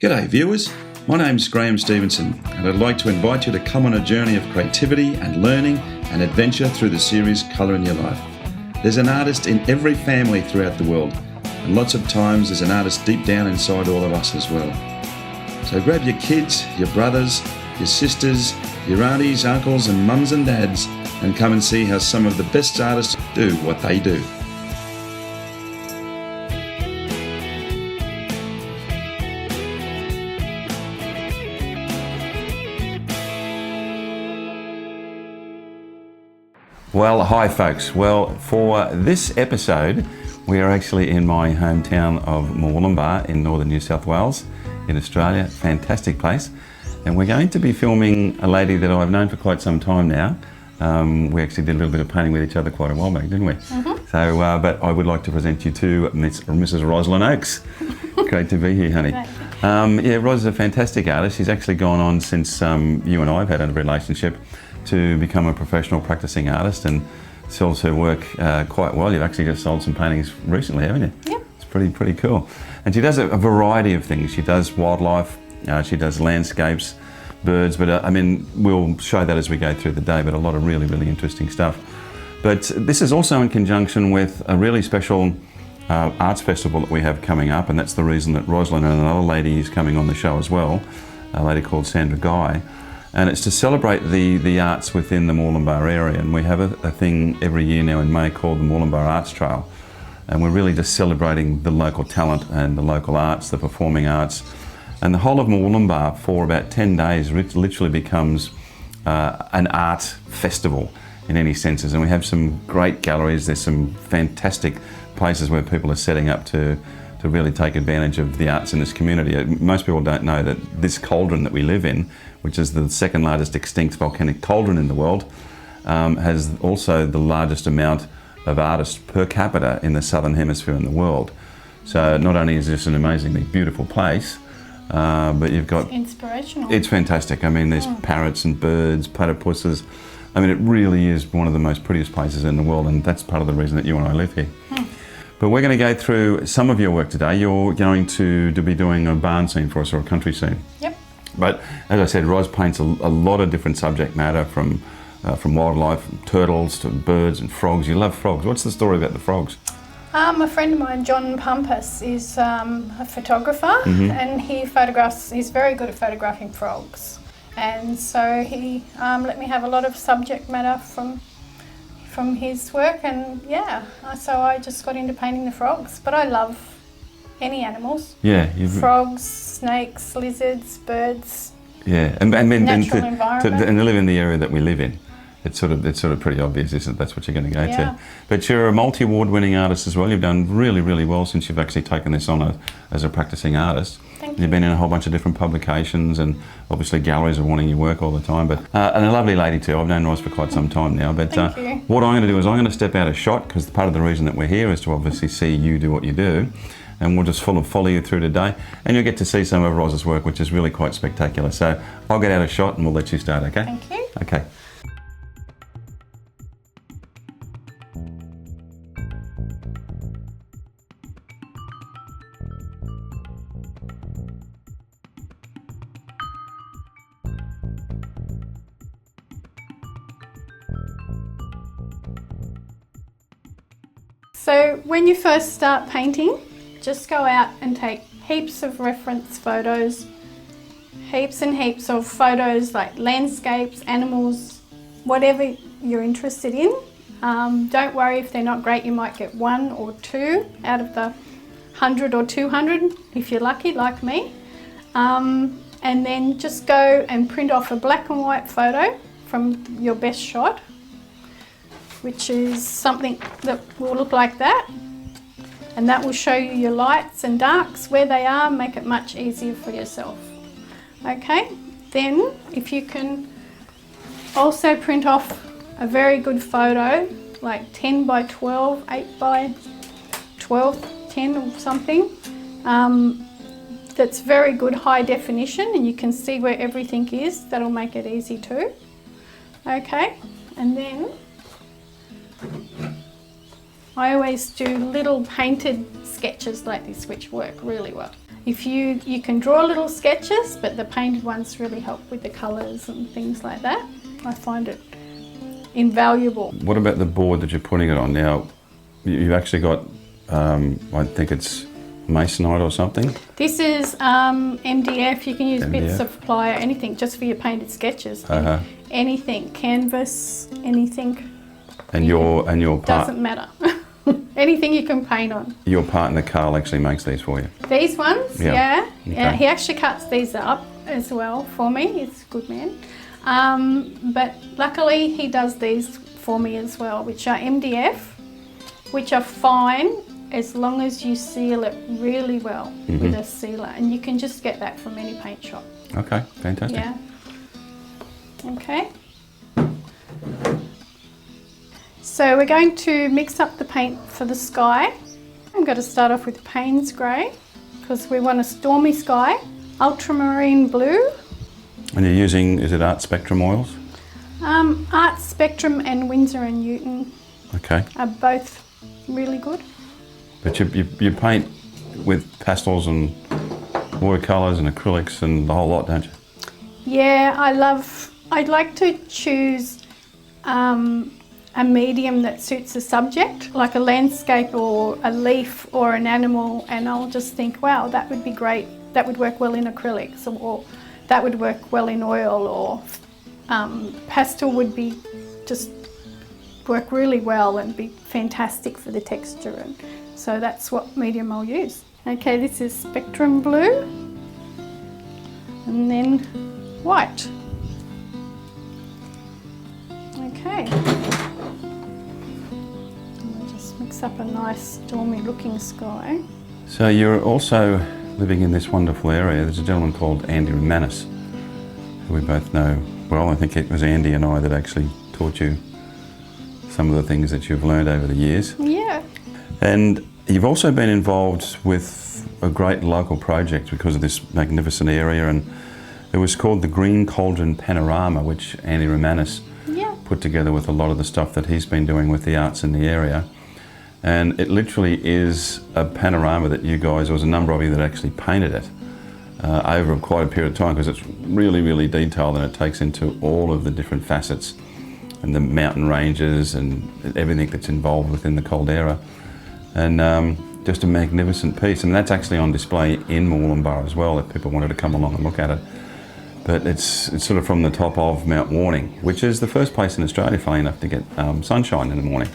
G'day viewers, my name's Graeme Stevenson and I'd like to invite you to come on a journey of creativity and learning and adventure through the series Colour in Your Life. There's an artist in every family throughout the world, and lots of times there's an artist deep down inside all of us as well. So grab your kids, your brothers, your sisters, your aunties, uncles and mums and dads and come and see how some of the best artists do what they do. Well, hi folks. Well, for this episode, we are actually in my hometown of Murwillumbah in northern New South Wales in Australia. Fantastic place. And we're going to be filming a lady that I've known for quite some time now. We actually did a little bit of painting with each other quite a while back, didn't we? Mm-hmm. So, but I would like to present you to Mrs. Roslyn Oakes. Great to be here, honey. Yeah, Ros is a fantastic artist. She's actually gone on since you and I have had a relationship to become a professional practicing artist and sells her work quite well. You've actually just sold some paintings recently, haven't you? Yep. It's pretty cool. And she does a variety of things. She does wildlife, she does landscapes, birds, but I mean, we'll show that as we go through the day, but a lot of really interesting stuff. But this is also in conjunction with a really special arts festival that we have coming up, and that's the reason that Roslyn and another lady is coming on the show as well, a lady called Sandra Guy. And it's to celebrate the arts within the Murwillumbah area. And we have a thing every year now in May called the Murwillumbah Arts Trail. And we're really just celebrating the local talent and the local arts, the performing arts. And the whole of Murwillumbah for about 10 days literally becomes an art festival in any senses. And we have some great galleries. There's some fantastic places where people are setting up to really take advantage of the arts in this community. Most people don't know that this cauldron that we live in, which is the second largest extinct volcanic cauldron in the world, has also the largest amount of artists per capita in the southern hemisphere in the world. So not only is this an amazingly beautiful place, but you've got... It's inspirational. It's fantastic. I mean, there's parrots and birds, platypuses. I mean, it really is one of the most prettiest places in the world, and that's part of the reason that you and I live here. But we're going to go through some of your work today. You're going to be doing a barn scene for us, or a country scene. Yep. But as I said, Ros paints a lot of different subject matter, from wildlife, turtles to birds and frogs. You love frogs. What's the story about the frogs? A friend of mine, John Pumpas, is a photographer, and he's very good at photographing frogs. And so he let me have a lot of subject matter from his work, and yeah, so I just got into painting the frogs. But I love any animals. Yeah, frogs, snakes, lizards, birds. Yeah, and natural environment. And to live in the area that we live in, it's sort of pretty obvious, isn't it? That's what you're going to go to. But you're a multi-award winning artist as well. You've done really well since you've actually taken this on as a practicing artist. Thank you. You've been in a whole bunch of different publications, and obviously galleries are wanting your work all the time. But and a lovely lady too. I've known Ros for quite some time now. But Thank you. What I'm going to do is I'm going to step out of shot, because part of the reason that we're here is to obviously see you do what you do. And we'll just follow you through today, and you'll get to see some of Ros's work, which is really quite spectacular. So I'll get out of shot and we'll let you start, okay? Thank you. Okay. So when you first start painting, just go out and take heaps of reference photos, heaps and heaps of photos like landscapes, animals, whatever you're interested in. Don't worry if they're not great, you might get 1 or 2 out of the 100 or 200 if you're lucky, like me. And then just go and print off a black and white photo from your best shot, which is something that will look like that. And that will show you your lights and darks, where they are, make it much easier for yourself. Okay, then if you can also print off a very good photo, like 10 by 12, 8 by 12, 10 or something, that's very good high definition, and you can see where everything is. That'll make it easy too. Okay, and then I always do little painted sketches like this, which work really well. you can draw little sketches, but the painted ones really help with the colours and things like that. I find it invaluable. What about the board that you're putting it on now? You've actually got, I think it's masonite or something? This is MDF. You can use MDF. bits of ply or anything just for your painted sketches. Anything, canvas, anything. And your part doesn't matter. Anything you can paint on. Your partner Carl actually makes these for you. These ones, yeah. Okay. He actually cuts these up as well for me. He's a good man. But luckily he does these for me as well, which are MDF, which are fine as long as you seal it really well with a sealer. And you can just get that from any paint shop. Okay, fantastic. Yeah. Okay. So we're going to mix up the paint for the sky. I'm going to start off with Payne's Grey because we want a stormy sky. Ultramarine blue. And you're using, is it Art Spectrum oils? Art Spectrum and Winsor & Newton Okay. are both really good. But you paint with pastels and watercolours and acrylics and the whole lot, don't you? Yeah, I'd like to choose a medium that suits the subject, like a landscape or a leaf or an animal, and I'll just think, wow, that would be great. That would work well in acrylics, or that would work well in oil, or pastel would be just work really well and be fantastic for the texture, and so that's what medium I'll use. Okay, this is Spectrum Blue, and then white. Okay. I'll just mix up a nice stormy looking sky. So you're also living in this wonderful area. There's a gentleman called Andy Remanis, who we both know well. I think it was Andy and I that actually taught you some of the things that you've learned over the years. Yeah. And you've also been involved with a great local project because of this magnificent area, and it was called the Green Cauldren Panorama, which Andy Remanis put together with a lot of the stuff that he's been doing with the arts in the area. And it literally is a panorama that you guys, there was a number of you that actually painted it over quite a period of time, because it's really, really detailed, and it takes into all of the different facets and the mountain ranges and everything that's involved within the Caldera. And just a magnificent piece. And that's actually on display in Murwillumbah as well, if people wanted to come along and look at it. But it's sort of from the top of Mount Warning, which is the first place in Australia, funny enough, to get sunshine in the morning.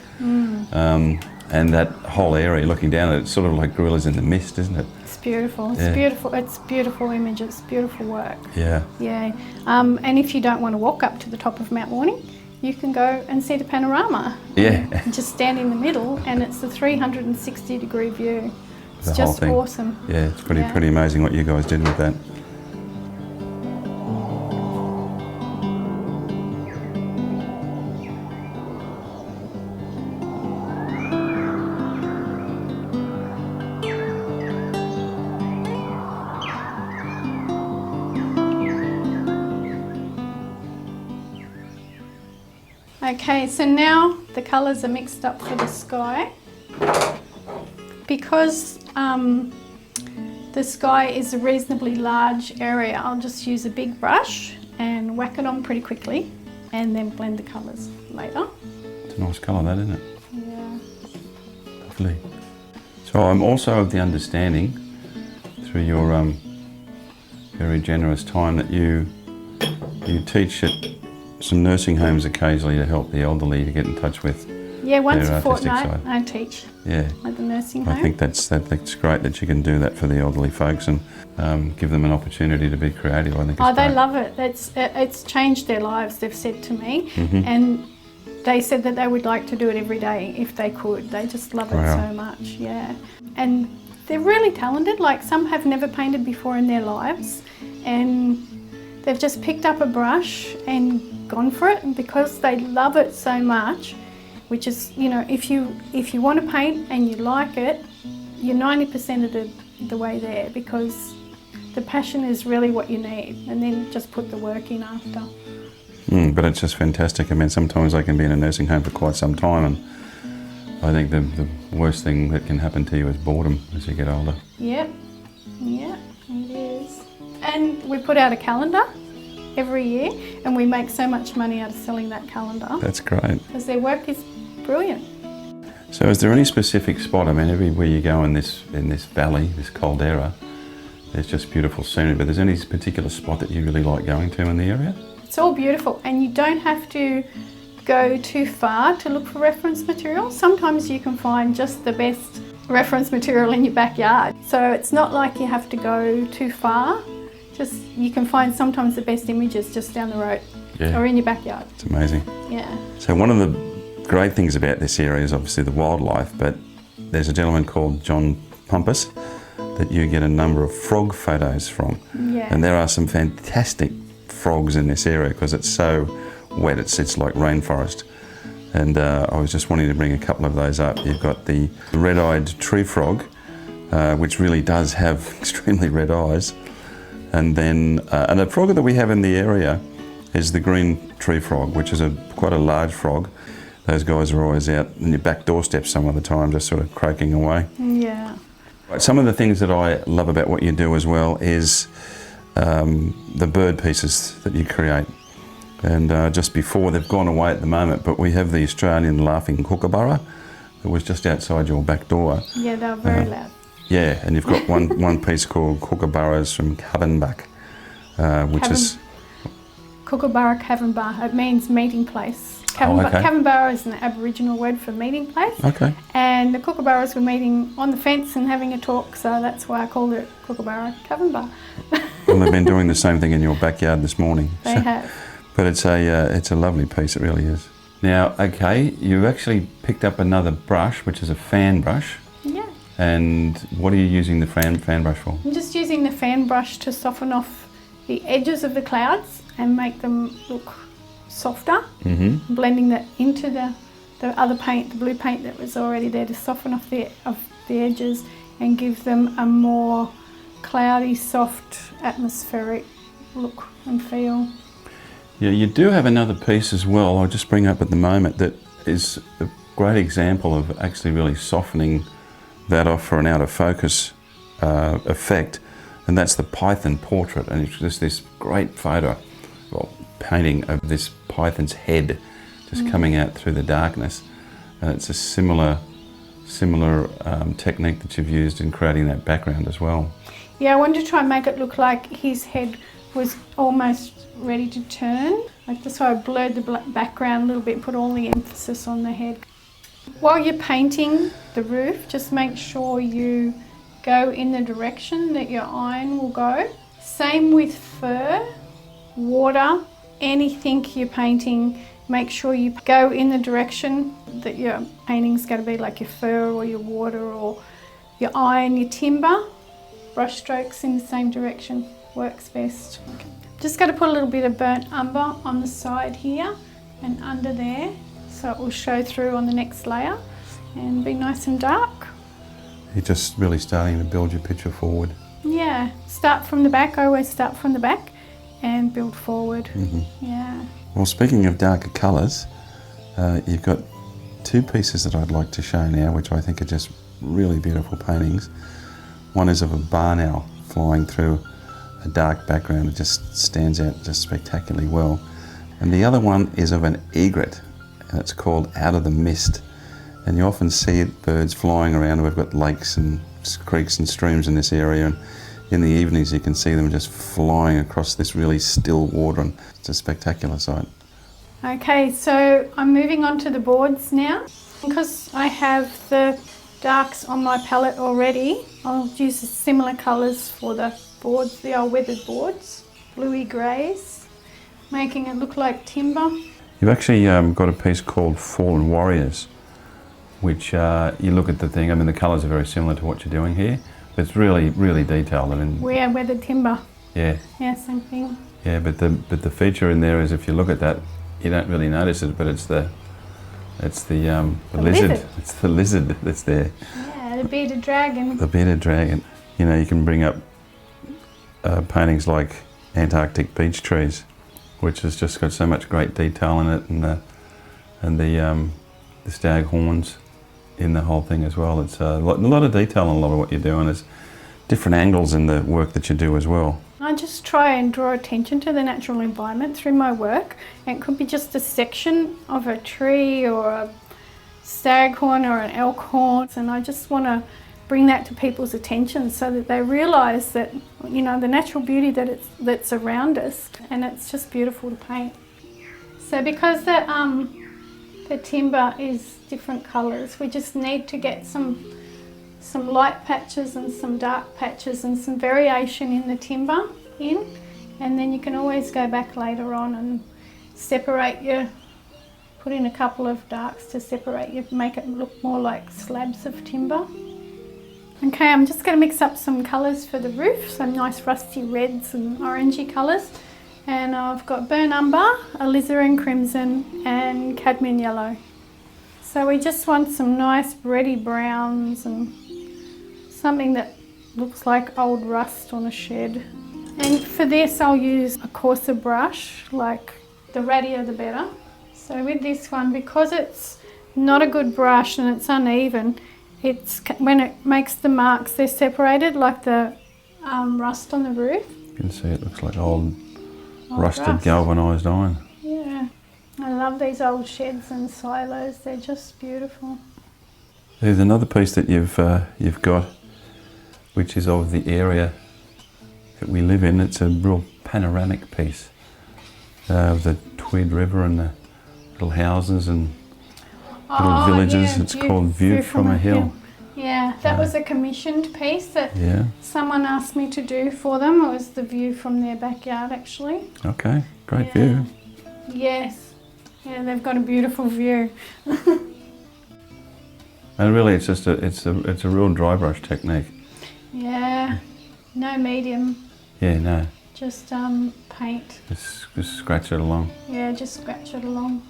And that whole area, looking down at it, it's sort of like gorillas in the mist, isn't it? It's beautiful. It's beautiful. It's beautiful images, beautiful work. Yeah. Yeah. And if you don't want to walk up to the top of Mount Warning, you can go and see the panorama. Yeah. And just stand in the middle, and it's a 360-degree view. It's The whole just thing. awesome. Yeah, it's pretty amazing what you guys did with that. Okay, so now the colours are mixed up for the sky. Because the sky is a reasonably large area, I'll just use a big brush and whack it on pretty quickly, and then blend the colours later. It's a nice colour, that, isn't it? Yeah. Lovely. So I'm also of the understanding, through your very generous time, that you teach at some nursing homes occasionally to help the elderly to get in touch with. Yeah, once their a artistic fortnight side. I teach at the nursing home. I think that's great that you can do that for the elderly folks, and give them an opportunity to be creative. I think it's they great. love it. It's changed their lives, they've said to me. And they said that they would like to do it every day if they could. They just love it so much, yeah. And they're really talented. Like, some have never painted before in their lives, and they've just picked up a brush and gone for it, and because they love it so much, which is, you know, if you want to paint and you like it, you're 90% of the way there, because the passion is really what you need, and then just put the work in after. But it's just fantastic. I mean, sometimes I can be in a nursing home for quite some time, and I think the worst thing that can happen to you is boredom as you get older. Yep, yeah. And we put out a calendar every year, and we make so much money out of selling that calendar. That's great. Because their work is brilliant. So is there any specific spot? I mean, everywhere you go in this valley, this Caldera, there's just beautiful scenery, but there's any particular spot that you really like going to in the area? It's all beautiful, and you don't have to go too far to look for reference material. Sometimes you can find just the best reference material in your backyard. So it's not like you have to go too far. Just you can find sometimes the best images just down the road or in your backyard. It's amazing. Yeah. So one of the great things about this area is obviously the wildlife, but there's a gentleman called John Pumpus that you get a number of frog photos from. Yeah. And there are some fantastic frogs in this area because it's so wet, it's like rainforest. And I was just wanting to bring a couple of those up. You've got the red-eyed tree frog, which really does have extremely red eyes. And then and a frog that we have in the area is the green tree frog, which is quite a large frog. Those guys are always out on your back doorstep some of the time, just sort of croaking away. Yeah. Some of the things that I love about what you do as well is the bird pieces that you create. And just before, they've gone away at the moment, but we have the Australian laughing kookaburra that was just outside your back door. Yeah, they're very loud. Yeah, and you've got one piece called Kookaburras from Cavenbach, which is... Kookaburra Cavenbah, it means meeting place. Okay. Cavenbah is an Aboriginal word for meeting place. Okay. And the kookaburras were meeting on the fence and having a talk, so that's why I called it Kookaburra Cavenbah. Well, they've been doing the same thing in your backyard this morning. They have. But it's a lovely piece, it really is. Now, okay, you actually picked up another brush, which is a fan brush. Yeah. And what are you using the fan brush for? I'm just using the fan brush to soften off the edges of the clouds and make them look softer, blending that into the other paint, the blue paint that was already there, to soften off the edges and give them a more cloudy, soft, atmospheric look and feel. Yeah, you do have another piece as well, I'll just bring up at the moment, that is a great example of actually really softening that off for an out of focus effect, and that's the python portrait. And it's just this great photo, well, painting of this python's head just coming out through the darkness. And it's a similar technique that you've used in creating that background as well. Yeah, I wanted to try and make it look like his head was almost ready to turn. Like that's why I blurred the background a little bit, put all the emphasis on the head. While you're painting the roof, just make sure you go in the direction that your iron will go. Same with fur, water, anything you're painting, make sure you go in the direction that your painting's going to be, like your fur or your water or your iron, your timber. Brush strokes in the same direction works best. Just got to put a little bit of burnt umber on the side here and under there, so it will show through on the next layer and be nice and dark. You're just really starting to build your picture forward. Yeah, start from the back. I always start from the back and build forward. Yeah. Well, speaking of darker colours, you've got two pieces that I'd like to show now, which I think are just really beautiful paintings. One is of a barn owl flying through a dark background. It just stands out just spectacularly well. And the other one is of an egret, and it's called Out of the Mist. And you often see birds flying around. We've got lakes and creeks and streams in this area, and in the evenings you can see them just flying across this really still water, and it's a spectacular sight. Okay, so I'm moving on to the boards now. Because I have the darks on my palette already, I'll use the similar colours for the boards, the old weathered boards, bluey greys, making it look like timber. You've actually got a piece called Fallen Warriors, which you look at the thing, I mean the colours are very similar to what you're doing here, but it's really, really detailed. We are weathered timber. Yeah. Yeah, same thing. Yeah, but the feature in there is, if you look at that, you don't really notice it, but it's the lizard. It's the lizard that's there. Yeah, the bearded dragon. The bearded dragon. You know, you can bring up paintings like Antarctic beech trees, which has just got so much great detail in it, and the stag horns in the whole thing as well. It's a lot of detail in a lot of what you do, and there's different angles in the work that you do as well. I just try and draw attention to the natural environment through my work. It could be just a section of a tree or a staghorn or an elk horn, and I just want to bring that to people's attention so that they realise that, you know, the natural beauty that's around us, and it's just beautiful to paint. So because the timber is different colours, we just need to get some light patches and some dark patches and some variation in the timber in, and then you can always go back later on and put in a couple of darks to separate you, make it look more like slabs of timber. Okay, I'm just going to mix up some colours for the roof, some nice rusty reds and orangey colours. And I've got burnt umber, alizarin crimson and cadmium yellow. So we just want some nice reddy browns and something that looks like old rust on a shed. And for this I'll use a coarser brush, like the rattier the better. So with this one, because it's not a good brush and it's uneven, when it makes the marks, they're separated like the rust on the roof. You can see it looks like old rusted rust. galvanised iron. Yeah, I love these old sheds and silos, they're just beautiful. There's another piece that you've got, which is of the area that we live in. It's a real panoramic piece of the Tweed River and the little houses and little villages. Yeah, it's called View from a Hill. Yeah, that was a commissioned piece that someone asked me to do for them. It was the view from their backyard, actually. Okay, great view. Yes, yeah, they've got a beautiful view. And really, it's just it's a real dry brush technique. Yeah, no medium. Yeah, no. Just paint. Just scratch it along. Yeah, just scratch it along.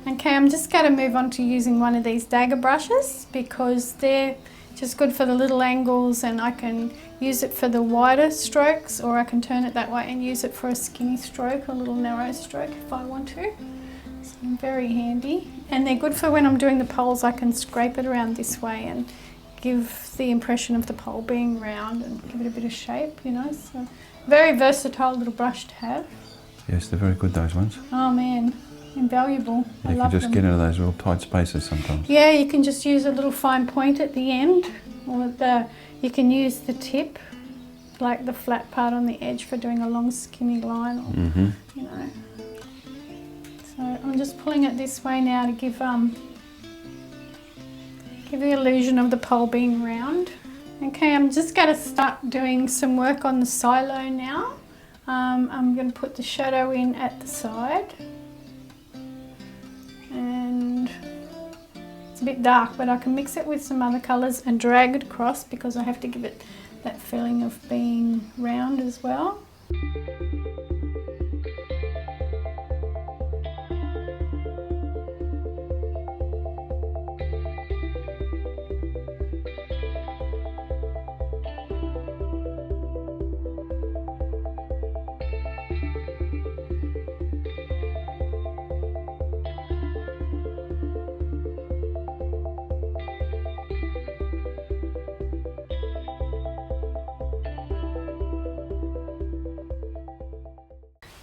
Okay, I'm just going to move on to using one of these dagger brushes because they're just good for the little angles, and I can use it for the wider strokes, or I can turn it that way and use it for a skinny stroke, a little narrow stroke if I want to. So very handy. And they're good for when I'm doing the poles. I can scrape it around this way and give the impression of the pole being round and give it a bit of shape, you know. So very versatile little brush to have. Yes, they're very good, those ones. Oh man. Invaluable. I You love can just them. get into those real tight spaces sometimes. Yeah, you can just use a little fine point at the end, or you can use the tip, like the flat part on the edge, for doing a long skinny line, or, you know. So I'm just pulling it this way now to give the illusion of the pole being round. Okay, I'm just going to start doing some work on the silo now. I'm going to put the shadow in at the side. And it's a bit dark, but I can mix it with some other colours and drag it across because I have to give it that feeling of being round as well.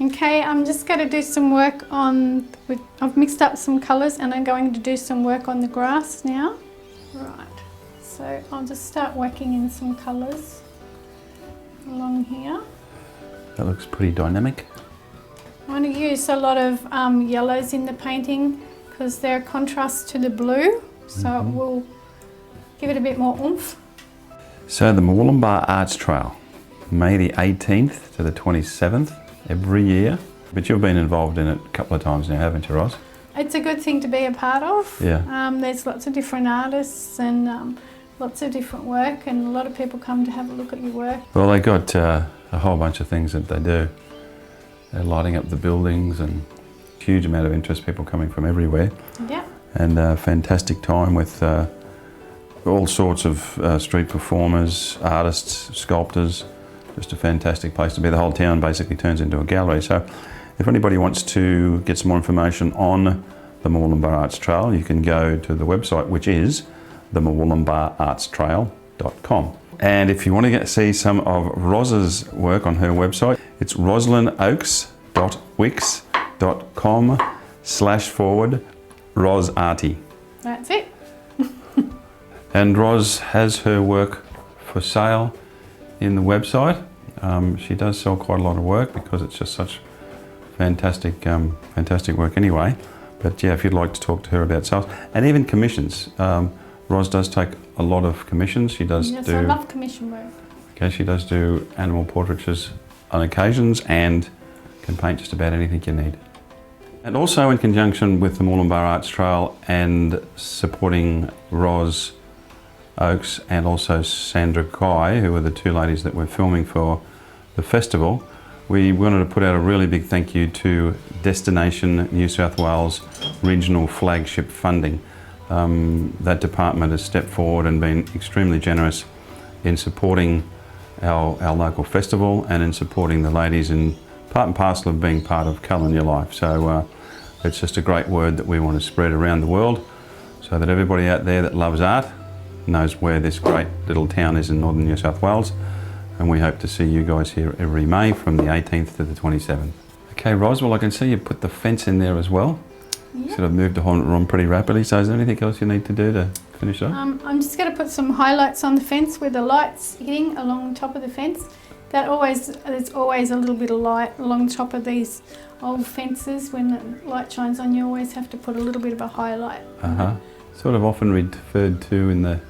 Okay, I'm just going to do some work I've mixed up some colours and I'm going to do some work on the grass now. Right, so I'll just start working in some colours along here. That looks pretty dynamic. I want to use a lot of yellows in the painting because they're a contrast to the blue, so it will give it a bit more oomph. So the Murwillumbah Arts Trail, May the 18th to the 27th. Every year, but you've been involved in it a couple of times now, haven't you, Ros? It's a good thing to be a part of. Yeah. There's lots of different artists and lots of different work, and a lot of people come to have a look at your work. Well, they got a whole bunch of things that they do. They're lighting up the buildings and huge amount of interest, people coming from everywhere. Yeah. And a fantastic time with all sorts of street performers, artists, sculptors. Just a fantastic place to be. The whole town basically turns into a gallery. So if anybody wants to get some more information on the Murwillumbah Arts Trail, you can go to the website, which is the murwillumbah.artstrail.com. And if you want to see some of Roz's work on her website, it's roslynoakes.wix.com/rosarty. That's it. And Roz has her work for sale in the website. She does sell quite a lot of work because it's just such fantastic, fantastic work anyway. But yeah, if you'd like to talk to her about sales and even commissions, Roz does take a lot of commissions. She does Yes, I love commission work. Okay, she does do animal portraitures on occasions and can paint just about anything you need. And also in conjunction with the Murwillumbah Arts Trail and supporting Roz Oakes and also Sandra Kai, who are the two ladies that we're filming for the festival, we wanted to put out a really big thank you to Destination New South Wales Regional Flagship Funding. That department has stepped forward and been extremely generous in supporting our local festival and in supporting the ladies in part and parcel of being part of Colour in Your Life. So it's just a great word that we want to spread around the world so that everybody out there that loves art knows where this great little town is in northern New South Wales. And we hope to see you guys here every May from the 18th to the 27th. Okay, Ros, well I can see you put the fence in there as well. Yep. Sort of moved on pretty rapidly, so is there anything else you need to do to finish up? I'm just going to put some highlights on the fence where the light's hitting along the top of the fence. There's always a little bit of light along the top of these old fences. When the light shines on, you always have to put a little bit of a highlight. Sort of often referred to in the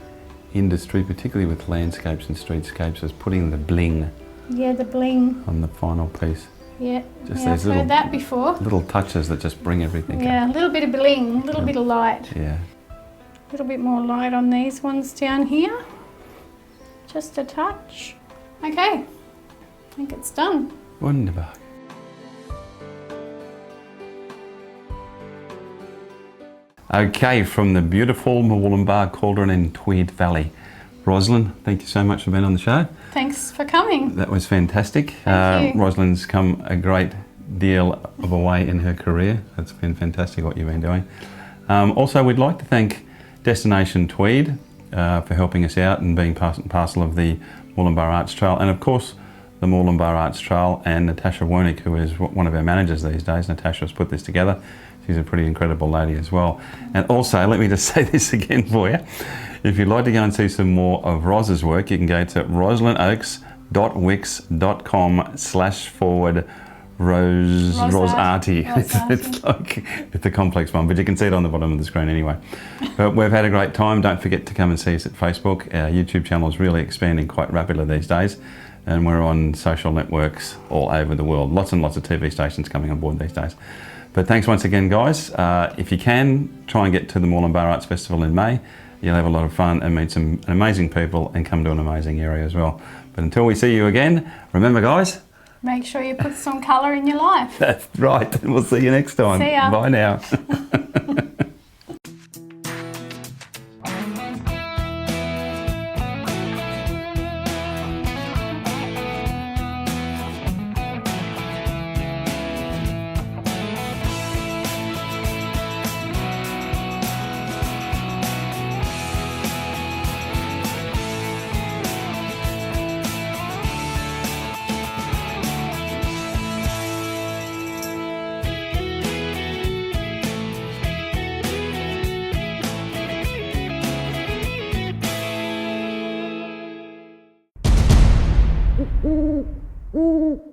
industry, particularly with landscapes and streetscapes, as putting the bling. Yeah, the bling. On the final piece. Yeah, Just I've heard that before. Little touches that just bring everything Yeah, up. a little bit of bling, a little bit of light. Yeah. A little bit more light on these ones down here. Just a touch. Okay, I think it's done. Wunderbar. Okay, from the beautiful Murwillumbah Cauldron in Tweed Valley. Roslyn, thank you so much for being on the show. Thanks for coming. That was fantastic. Thank you. Roslyn's come a great deal of a way in her career. It's been fantastic what you've been doing. Also, we'd like to thank Destination Tweed for helping us out and being part and parcel of the Murwillumbah Arts Trail, and of course the Murwillumbah Arts Trail, and Natasha Wernick, who is one of our managers these days. Natasha's put this together. She's a pretty incredible lady as well. And also, let me just say this again for you. If you'd like to go and see some more of Roz's work, you can go to roslynoakes.wix.com/rosarty. It's a complex one, but you can see it on the bottom of the screen anyway. But we've had a great time. Don't forget to come and see us at Facebook. Our YouTube channel is really expanding quite rapidly these days, and we're on social networks all over the world. Lots and lots of TV stations coming on board these days. But thanks once again, guys. If you can, try and get to the Murwillumbah Arts Festival in May. You'll have a lot of fun and meet some amazing people and come to an amazing area as well. But until we see you again, remember, guys, make sure you put some colour in your life. That's right. We'll see you next time. See ya. Bye now.